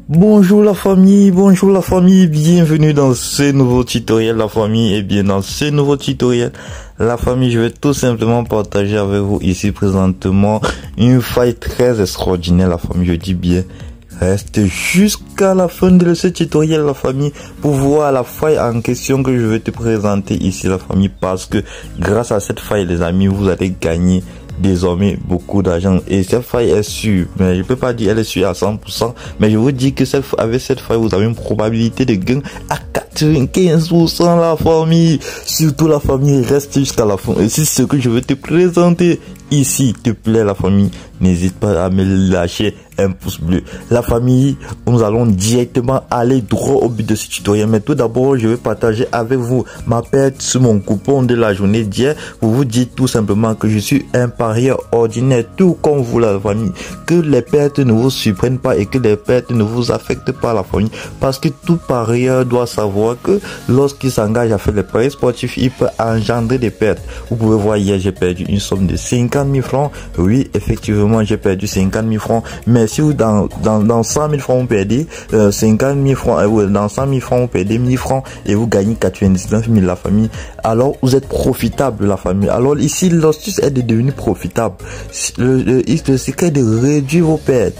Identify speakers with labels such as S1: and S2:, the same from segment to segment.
S1: Bonjour la famille, bienvenue dans ce nouveau tutoriel la famille. Et bien dans ce nouveau tutoriel la famille, je vais tout simplement partager avec vous ici présentement une faille très extraordinaire la famille, je dis bien. Reste jusqu'à la fin de ce tutoriel la famille pour voir la faille en question que je vais te présenter ici la famille, parce que grâce à cette faille les amis, vous allez gagner désormais beaucoup d'argent. Et cette faille est sûre, mais je peux pas dire elle est sûre à 100%, mais je vous dis que avec cette faille vous avez une probabilité de gain à 95% la famille. Surtout la famille, reste jusqu'à la fin. Et si ce que je vais te présenter ici te plaît la famille, n'hésite pas à me lâcher un pouce bleu. La famille, nous allons directement aller droit au but de ce tutoriel. Mais tout d'abord, je vais partager avec vous ma perte sur mon coupon de la journée d'hier. Pour vous dire tout simplement que je suis un parieur ordinaire, tout comme vous la famille. Que les pertes ne vous surprennent pas et que les pertes ne vous affectent pas la famille. Parce que tout parieur doit savoir que lorsqu'il s'engage à faire les paris sportifs, il peut engendrer des pertes. Vous pouvez voir, hier j'ai perdu une somme de 50 000 francs. Oui, effectivement, j'ai perdu 50 000 francs. Mais si vous dans 100 000 francs vous perdez 50 000 francs, dans 100 000 francs vous perdez 1000 francs et vous gagnez 99 000 la famille, alors vous êtes profitable la famille. Alors ici l'astuce est de devenir profitable. Le secret de réduire vos pertes,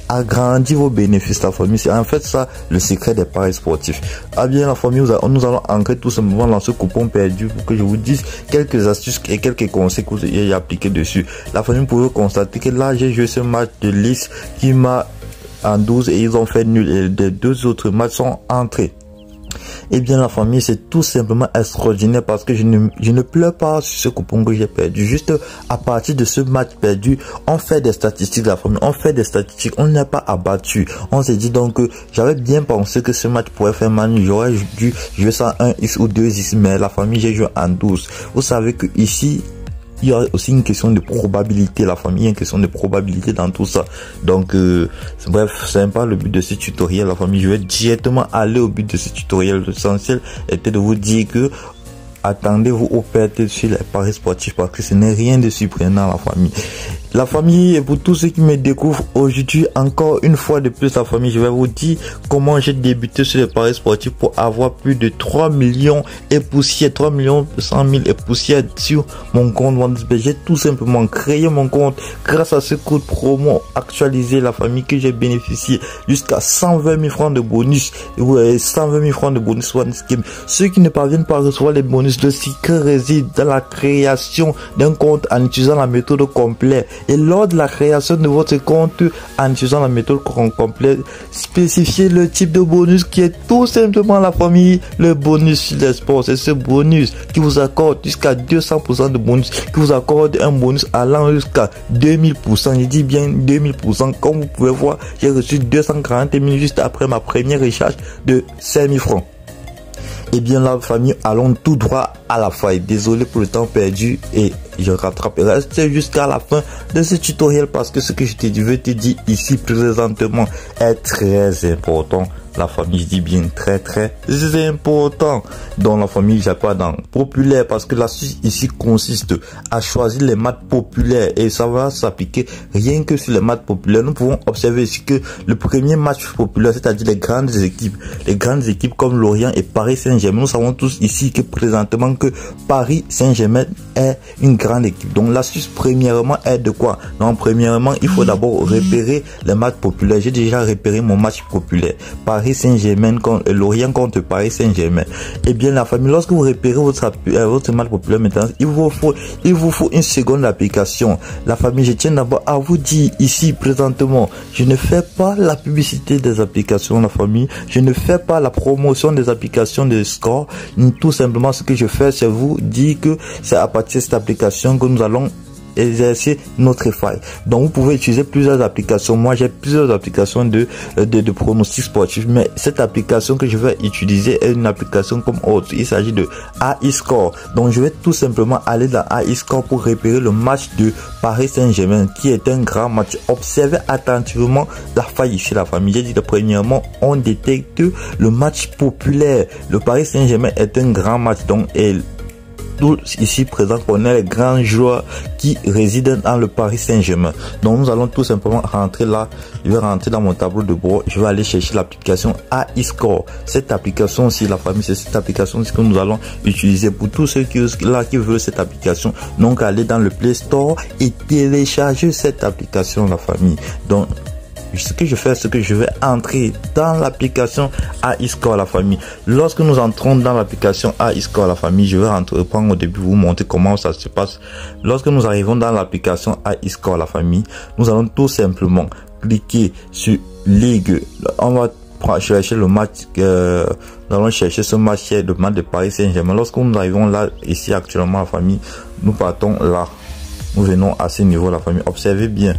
S1: agrandir vos bénéfices la famille, c'est en fait ça le secret des paris sportifs. Ah bien la famille, nous allons ancrer tout simplement dans ce coupon perdu pour que je vous dise quelques astuces et quelques conseils que vous ayez appliqués dessus. La famille, vous pouvez constater que là j'ai joué ce match de liste qui m'a en 12 et ils ont fait nul et les deux autres matchs sont entrés. Eh bien la famille, c'est tout simplement extraordinaire parce que je ne pleure pas sur ce coupon que j'ai perdu. Juste à partir de ce match perdu, on fait des statistiques la famille, on fait des statistiques, on n'est pas abattu. On s'est dit donc que j'avais bien pensé que ce match pourrait faire mal, j'aurais dû jouer ça 1x ou 2x, mais la famille j'ai joué en 12. Vous savez que ici il y a aussi une question de probabilité la famille, une question de probabilité dans tout ça. Donc bref, c'est pas le but de ce tutoriel la famille. Je vais directement aller au but de ce tutoriel. L'essentiel était de vous dire que attendez-vous aux pertes sur les paris sportifs parce que ce n'est rien de surprenant la famille. La famille, et pour tous ceux qui me découvrent aujourd'hui, encore une fois de plus la famille, je vais vous dire comment j'ai débuté sur les paris sportifs pour avoir plus de 3 millions et poussière, 3 millions 100 000 et poussière sur mon compte OneXBet. J'ai tout simplement créé mon compte grâce à ce code promo actualisé la famille que j'ai bénéficié jusqu'à 120 000 francs de bonus. 120 000 francs de bonus OneXBet. Ceux qui ne parviennent pas à recevoir les bonus, le secret réside dans la création d'un compte en utilisant la méthode complète. Et lors de la création de votre compte en utilisant la méthode complète, spécifiez le type de bonus qui est tout simplement la famille, le bonus sur les sports. C'est ce bonus qui vous accorde jusqu'à 200% de bonus, qui vous accorde un bonus allant jusqu'à 2000%. Je dis bien 2000%. Comme vous pouvez voir, j'ai reçu 240 000 juste après ma première recharge de 5 000 francs. Et bien la famille, allons tout droit à la faille. Désolé pour le temps perdu et je rattrape. Restez jusqu'à la fin de ce tutoriel parce que ce que je veux te dire ici présentement est très important. La famille, je dis bien très important. Dans la famille, j'ai pas dans populaire parce que l'astuce ici consiste à choisir les maths populaires et ça va s'appliquer rien que sur les maths populaires. Nous pouvons observer ici que le premier match populaire, c'est-à-dire les grandes équipes comme Lorient et Paris Saint-Germain, nous savons tous ici que présentement que Paris Saint-Germain est une grande équipe. Donc l'astuce premièrement est de quoi? Non, premièrement, il faut d'abord repérer les matchs populaires. J'ai déjà repéré mon match populaire. Paris Saint-Germain contre Lorient contre Paris Saint-Germain. Et bien la famille, lorsque vous repérez votre match populaire maintenant, il vous faut une seconde application. La famille, je tiens d'abord à vous dire ici présentement, je ne fais pas la publicité des applications la famille, je ne fais pas la promotion des applications de score. Tout simplement ce que je fais, c'est vous dire que c'est à partir de cette application que nous allons exercer notre faille. Donc vous pouvez utiliser plusieurs applications. Moi j'ai plusieurs applications de pronostics sportifs, mais cette application que je vais utiliser est une application comme autre. Il s'agit de AI Score. Donc je vais tout simplement aller dans AI Score pour repérer le match de Paris Saint-Germain qui est un grand match. Observez attentivement la faille ici la famille. J'ai dit que premièrement on détecte le match populaire. Le Paris Saint-Germain est un grand match donc tous ici présents connaissent les grands joueurs qui résident dans le Paris Saint-Germain. Donc nous allons tout simplement rentrer là. Je vais rentrer dans mon tableau de bord. Je vais aller chercher l'application AI-Score. Cette application aussi, la famille, c'est cette application que nous allons utiliser pour tous ceux qui veulent cette application. Donc allez dans le Play Store et télécharger cette application, la famille. Donc ce que je fais, c'est que je vais entrer dans l'application AI-Score, la famille. Lorsque nous entrons dans l'application AI-Score, la famille, je vais reprendre au début, vous montrer comment ça se passe. Lorsque nous arrivons dans l'application AI-Score, la famille, nous allons tout simplement cliquer sur Ligue. On va chercher le match, nous allons chercher ce match, le match de Paris Saint-Germain. Lorsque nous arrivons là, ici actuellement, la famille, nous partons là. Nous venons à ce niveau, la famille. Observez bien.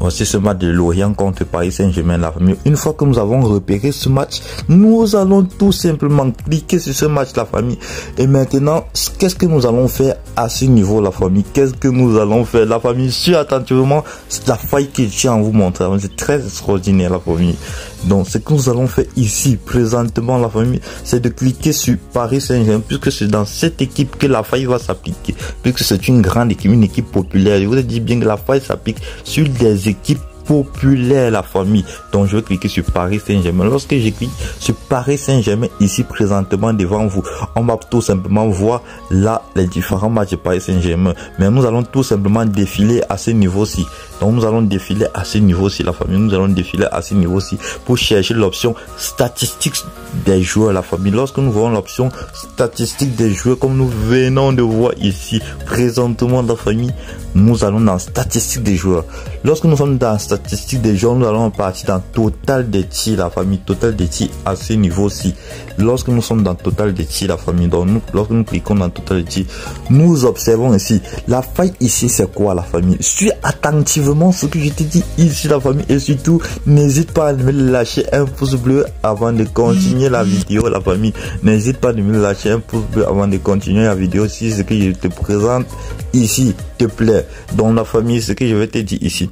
S1: Voici ce match de Lorient contre Paris Saint-Germain, la famille. Une fois que nous avons repéré ce match, nous allons tout simplement cliquer sur ce match, la famille. Et maintenant, qu'est-ce que nous allons faire à ce niveau, la famille? Qu'est-ce que nous allons faire, la famille? Suivez attentivement la faille que je tiens à vous montrer. C'est très extraordinaire, la famille. Donc, ce que nous allons faire ici, présentement, la famille, c'est de cliquer sur Paris Saint-Germain, puisque c'est dans cette équipe que la faille va s'appliquer. Puisque c'est une grande équipe, une équipe populaire. Je vous ai dit bien que la faille s'applique sur des équipes populaires, la famille. Donc je vais cliquer sur Paris Saint-Germain. Lorsque je clique sur Paris Saint-Germain ici présentement devant vous, on va tout simplement voir là les différents matchs de Paris Saint-Germain. Mais nous allons tout simplement défiler à ce niveau-ci. Donc nous allons défiler à ce niveau-ci, la famille. Nous allons défiler à ce niveau-ci pour chercher l'option statistiques des joueurs, la famille. Lorsque nous voyons l'option statistiques des joueurs, comme nous venons de voir ici présentement, la famille, nous allons dans statistiques des joueurs. Lorsque nous sommes dans statistiques des joueurs, nous allons partir dans total des tirs, la famille. Total des tirs à ce niveau-ci. Lorsque nous sommes dans total des tirs, la famille, donc lorsque nous cliquons dans total des tirs, nous observons ici la faille ici, c'est quoi, la famille? Suis attentivement ce que je te dis ici, la famille, et surtout n'hésite pas à me lâcher un pouce bleu avant de continuer la vidéo, la famille. N'hésite pas à me lâcher un pouce bleu avant de continuer la vidéo si ce que je te présente ici te plaît. Donc la famille, ce que je vais te dire ici,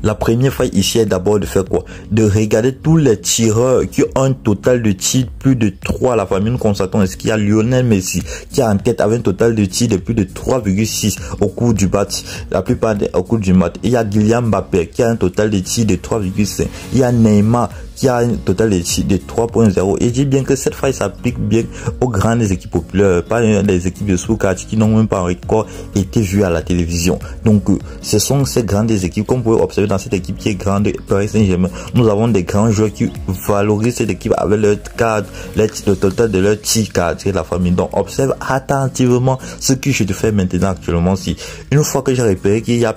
S1: la première faille ici est d'abord de faire quoi? De regarder tous les tireurs qui ont un total de tirs plus de 3. La famille, nous constatons est-ce qu'il y a Lionel Messi qui est en tête avec un total de tirs de plus de 3,6 au cours du match. La plupart au cours du match. Il y a Kylian Mbappé qui a un total de tirs de 3,5. Il y a Neymar qui a un total de 3.0. Et je dis bien que cette faille s'applique bien aux grandes équipes populaires, pas les équipes de sous-carte qui n'ont même pas encore été vues à la télévision. Donc, ce sont ces grandes équipes, comme vous pouvez observer dans cette équipe qui est grande, Paris Saint-Germain, nous avons des grands joueurs qui valorisent cette équipe avec leur cadre, le total de leur tir cadré, la famille. Donc, observe attentivement ce que je te fais maintenant actuellement. Si une fois que j'ai repéré qu'il y a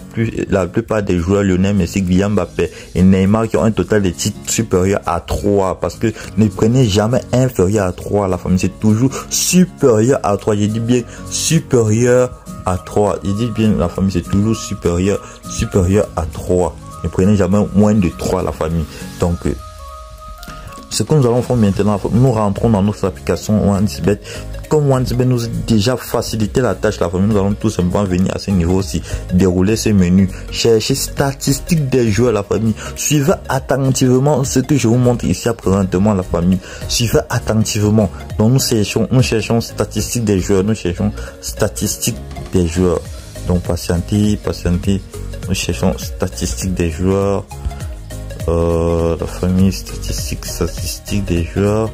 S1: la plupart des joueurs, Lionel Messi, Kylian Mbappé et Neymar, qui ont un total de tirs supérieur à 3, parce que ne prenez jamais inférieur à 3, la famille, c'est toujours supérieur à 3. Je dis bien supérieur à 3. Je dis bien, la famille, c'est toujours supérieur à 3. Ne prenez jamais moins de 3, la famille. Donc, ce que nous allons faire maintenant, nous rentrons dans notre application OneXBet. Comme OneXBet nous a déjà facilité la tâche, la famille, nous allons tout simplement venir à ce niveau aussi, dérouler ce menu, chercher statistiques des joueurs, la famille. Suivez attentivement ce que je vous montre ici à présentement, la famille. Suivez attentivement. Donc nous cherchons statistiques des joueurs, nous cherchons statistiques des joueurs. Donc patientez. Nous cherchons statistiques des joueurs. La famille, statistiques des joueurs.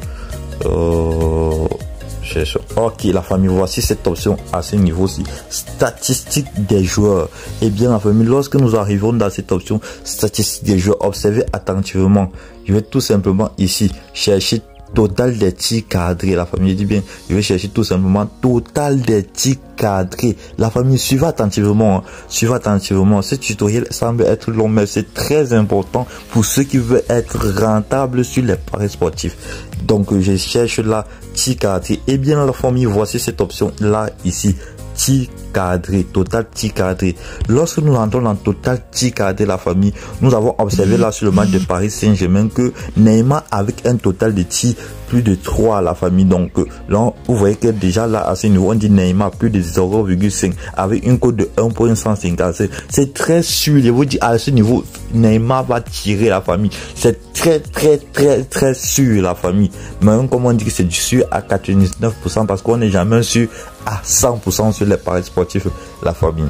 S1: Ok, la famille, voici cette option à ce niveau-ci, statistiques des joueurs. Et bien la famille, lorsque nous arrivons dans cette option statistiques des joueurs, observez attentivement. Je vais tout simplement ici chercher total des tirs cadrés, la famille. Dit bien, je vais chercher tout simplement total des tirs cadrés, la famille. Suivez attentivement, suivez attentivement. Ce tutoriel semble être long, mais c'est très important pour ceux qui veulent être rentables sur les paris sportifs. Donc je cherche là tir cadré. Et bien la famille, voici cette option là ici, tir cadré, total tir cadré. Lorsque nous rentrons dans total tir cadré, la famille, nous avons observé là sur le match de Paris Saint-Germain que Neymar avec un total de tir plus de 3, la famille. Donc là vous voyez que déjà là à ce niveau on dit Neymar plus de 0,5 avec une cote de 1.155. C'est très sûr, je vous dis à ce niveau Neymar va tirer, la famille. C'est très sûr, la famille. Même comme on dit que c'est du sûr à 99% parce qu'on n'est jamais sûr à 100% sur les paris sportifs, la famille.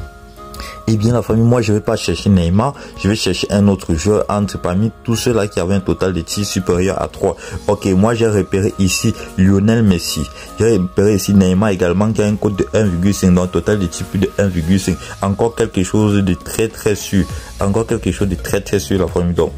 S1: Eh bien, la famille, moi, je vais pas chercher Neymar, je vais chercher un autre joueur parmi tous ceux-là qui avaient un total de tirs supérieur à 3. Ok, moi, j'ai repéré ici Lionel Messi. J'ai repéré ici Neymar également qui a un code de 1,5, donc total de tirs plus de 1,5. Encore quelque chose de très sûr. Encore quelque chose de très sûr, la famille. Donc,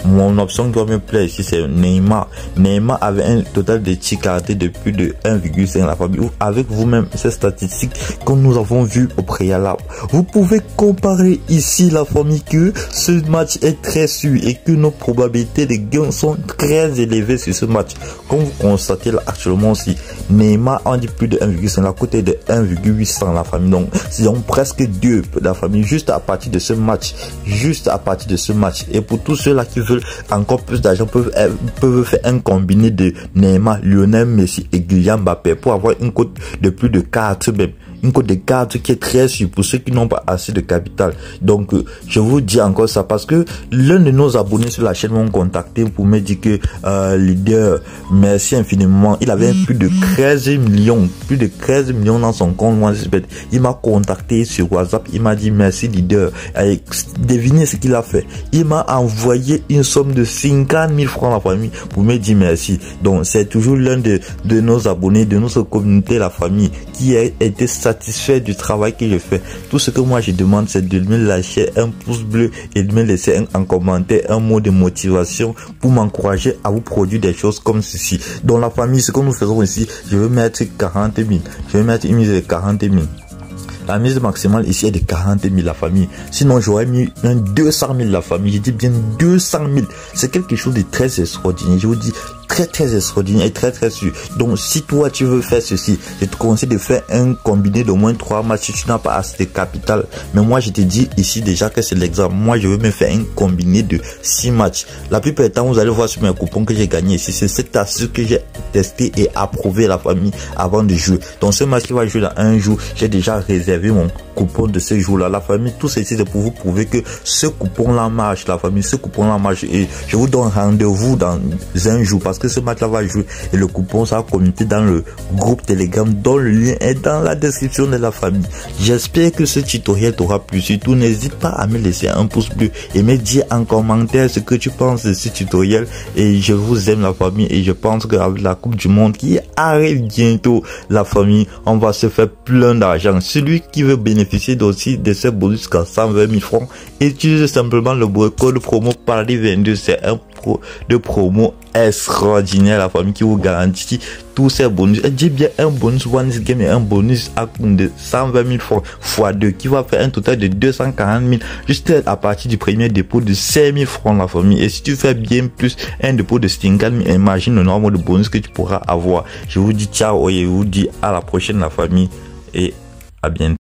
S1: mon option qui va me plaire ici, c'est Neymar. Neymar avait un total de tirs arrêtés de plus de 1,5, la famille. Avec vous-même, ces statistiques que nous avons vues au préalable. Vous pouvez comparer ici, la famille, que ce match est très sûr et que nos probabilités de gains sont très élevées sur ce match. Comme vous constatez là actuellement aussi, Neymar en dit plus de 1,5, la cote est de 1,800, la famille. Donc, c'est donc presque 2, la famille, juste à partir de ce match. Juste à partir de ce match. Et pour tous ceux-là qui veulent encore plus d'argent, peuvent faire un combiné de Neymar, Lionel Messi et Kylian Mbappé pour avoir une cote de plus de 4 même. Une cote de 4 qui est très sûre pour ceux qui n'ont pas assez de capital. Donc, je vous dis encore ça parce que l'un de nos abonnés sur la chaîne m'ont contacté pour me dire que leader, merci infiniment. Il avait plus de 13 millions dans son compte. Moi, il m'a contacté sur WhatsApp. Il m'a dit merci leader. Et devinez ce qu'il a fait. Il m'a envoyé une somme de 50 000 francs, la famille, pour me dire merci. Donc, c'est toujours l'un de nos abonnés, de notre communauté, la famille, qui a été satisfait du travail que je fais. Tout ce que moi je demande, c'est de me lâcher un pouce bleu et de me laisser un commentaire, un mot de motivation pour m'encourager à vous produire des choses comme ceci. Dans la famille, ce que nous faisons ici, je vais mettre 40 000. Je vais mettre une mise de 40 000. La mise maximale ici est de 40 000, la famille. Sinon, j'aurais mis un 200 000, la famille. Je dis bien 200 000. C'est quelque chose de très extraordinaire. Je vous dis, très extraordinaire et très sûr. Donc, si toi, tu veux faire ceci, je te conseille de faire un combiné d'au moins 3 matchs si tu n'as pas assez de capital. Mais moi, je te dis ici déjà que c'est l'exemple. Moi, je veux me faire un combiné de 6 matchs. La plupart du temps, vous allez voir sur mes coupons que j'ai gagné ici. C'est cette astuce que j'ai testé et approuvé, la famille, avant de jouer. Donc, ce match qui va jouer dans un jour, j'ai déjà réservé mon coupon de ce jour-là. La famille, tout ceci, c'est pour vous prouver que ce coupon-là marche, la famille, ce coupon-là marche. Et je vous donne rendez-vous dans un jour parce que ce match-là va jouer et le coupon sera communiqué dans le groupe Telegram dont le lien est dans la description de la famille. J'espère que ce tutoriel t'aura plu. Surtout, n'hésite pas à me laisser un pouce bleu et me dire en commentaire ce que tu penses de ce tutoriel. Et je vous aime, la famille, et je pense qu'avec la Coupe du Monde qui arrive bientôt, la famille, on va se faire plein d'argent. Celui qui veut bénéficier aussi de ce bonus jusqu'à 120 000 francs, utilise simplement le code promo Paris22. C'est un de promo extraordinaire, la famille, qui vous garantit tous ces bonus. Et dis bien un bonus one game et un bonus à de 120 000 francs x2 qui va faire un total de 240 000 juste à partir du premier dépôt de 5 000 francs, la famille. Et si tu fais bien plus un dépôt de 50 000, imagine le nombre de bonus que tu pourras avoir. Je vous dis ciao et je vous dis à la prochaine, la famille, et à bientôt.